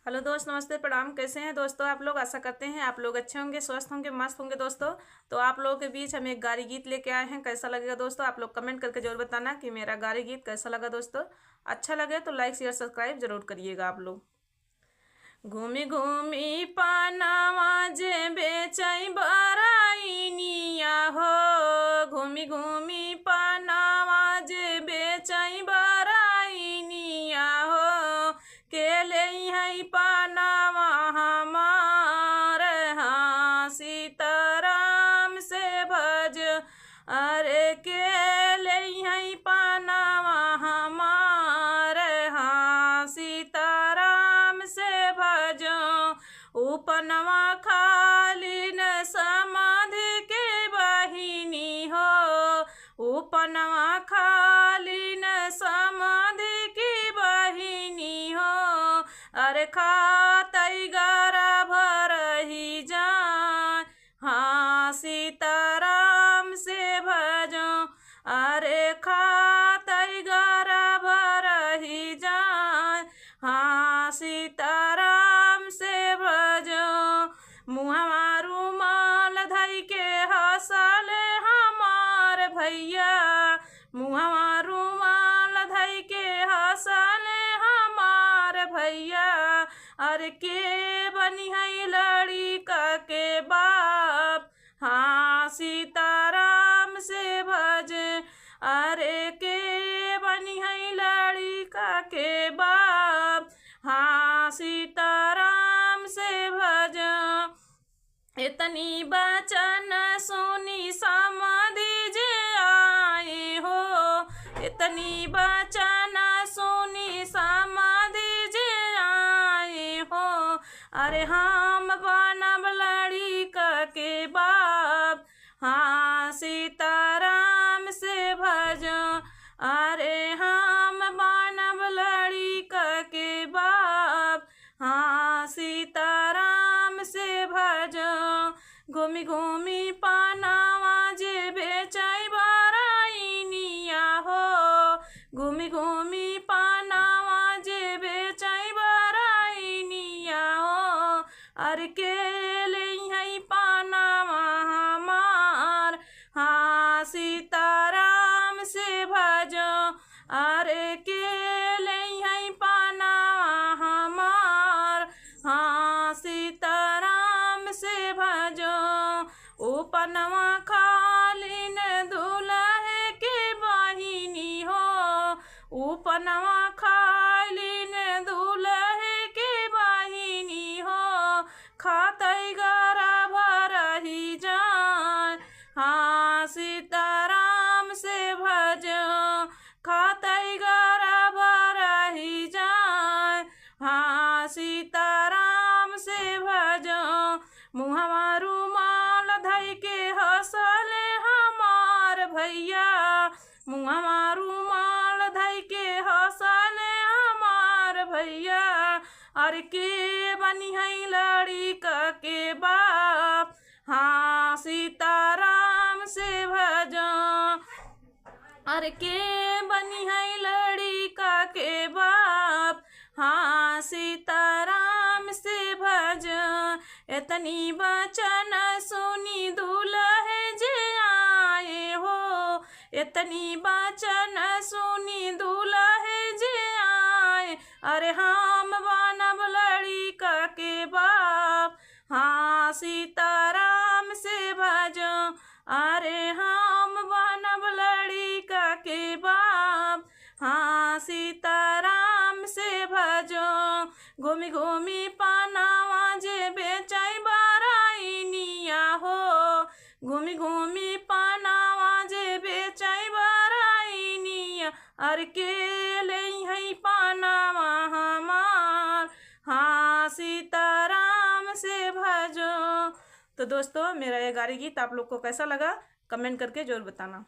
Hello दोस्त, नमस्ते, प्रणाम। कैसे हैं दोस्तों आप लोग? आशा करते हैं आप लोग अच्छे होंगे, स्वस्थ होंगे, मस्त होंगे दोस्तों। तो आप लोगों के बीच हम एक गारी गीत लेके आए हैं। कैसा लगेगा दोस्तों? आप लोग कमेंट करके जरूर बताना कि मेरा गारी गीत कैसा लगा दोस्तों। अच्छा लगे तो लाइक शेयर सब्सक्राइब जरूर करिएगा आप लोग। घूमी घूमी पानावा जे बेचई बराइनिया हो, घूमी घूमी पानावा जे बेचई बराइनिया हो, के ले है पानावा हमार, हाँ सीताराम से भज। अरे के ले है पानावा हमार, हाँ सीताराम से भजो। उपनवा खाली न समाधि के बहिनी हो, उपनवा खाली न समाधि की बहिनी हो। अरे खातई गारा भर ही जान, हाँ सीताराम से भजो। अरे खातई गारा भर ही जान, हाँ सीताराम से भजो। मुहवा रुमाल धई के हंसले हमार भैया, मुहवा रुमाल धई के हंसले हमार भैया। अरे के बनी है लड़िका के बाप, हाँ सीताराम से भज। अरे के बनी है लड़िका के बाप, हाँ सीताराम से भज। इतनी बचन सुनी समाधि जे आए हो, इतनी बचन सुनी समाधि जे आए हो। अरे हम बनब लड़िका के बाप, हाँ सीताराम से भज। अरे हम बनब लड़िका के बाप, हाँ सीताराम से भज। घूमी घूमी पानावा जे बेचई बराइनिया हो, घूमी घूमी पानावा जे बेचई बराइनिया हो। अरे के ले है पानावा हमार, हाँ सीताराम से भजो। अरे के ले है पानावा हमार, हाँ सीताराम से भजो। उपनवा खाली न दूल्हे के बहिनी हो, उपनवा खाली न दूल्हे के बहिनी हो। खातई गारा भर ही जान, हाँ सीताराम से भजो। खातई गारा भर ही जान, हाँ सीताराम से भजो। मुहवा रुमाल धई के हंसले हमार भैया, मुहवा रुमाल धई के हंसले हमार भैया। अरे के बनी है लड़िका के बाप, हाँ सीताराम से भजो। अरे के बनी है लड़िका के बाप, हाँ सीताराम से भज। इतनी बचन सुनी दूल्हे जे आए हो, इतनी बचन सुनी दूल्हे जे आए। अरे हम बनब लड़िका के बाप, हाँ सीताराम से भजो। अरे हम बनब लड़िका के बाप, हाँ सीताराम से भजो। घूमी घूमी पानावा जे बेचई बराइनिया हो, घूमी घूमी पानावा जे बेचई बराइनिया। अरे के ले है पानावा हमार, हाँ सीताराम से भजो। तो दोस्तों, मेरा ये गारी गीत आप लोग को कैसा लगा कमेंट करके जरूर बताना।